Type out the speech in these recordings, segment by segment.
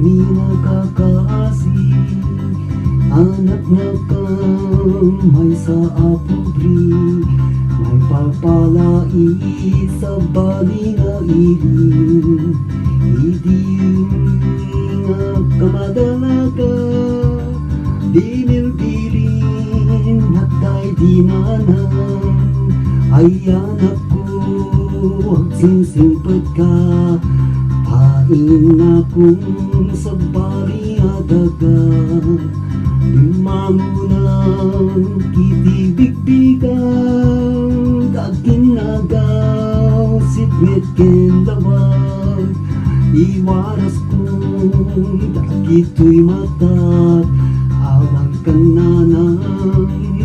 kami nakakaasing, anak na kamay sa apubri, may papalai sa bali nga iling. Iding kamadalaga, di milbilin at tay di nanang, ay anak ko, huwag sinsimpad ka, pain akong sa bali adaga. Limangunang kitibigbigang, kaginagaw, sitmit kinlawag, iwaras kong dakito'y matat, awan ka na ng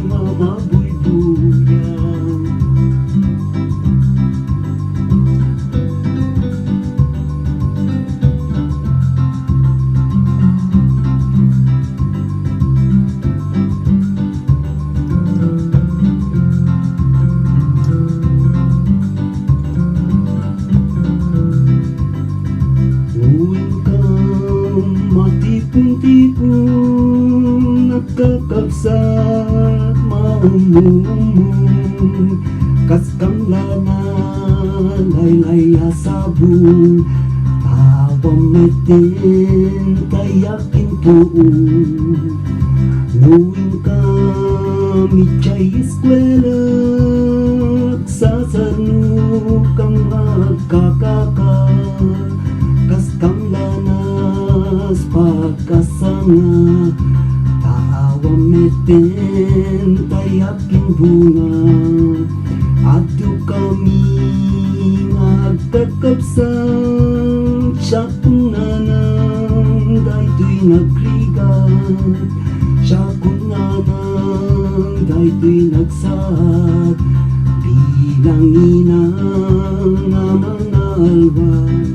mamabuybuyan. Matipong-tipong nagkakabsat maumumum, kas kang lana laylay asabong, tawang metin tayakin tuong. Nuwing kami chay eskwela, sasarno kang magkakaka, kas kang lanas pagkasanga, taawang meten tayaking bunga. Adto kami magkakabsang, siya kung nanang dayto'y nagrigan, siya kung nanang dayto'y nagsat, bilang inang nga mga alwan.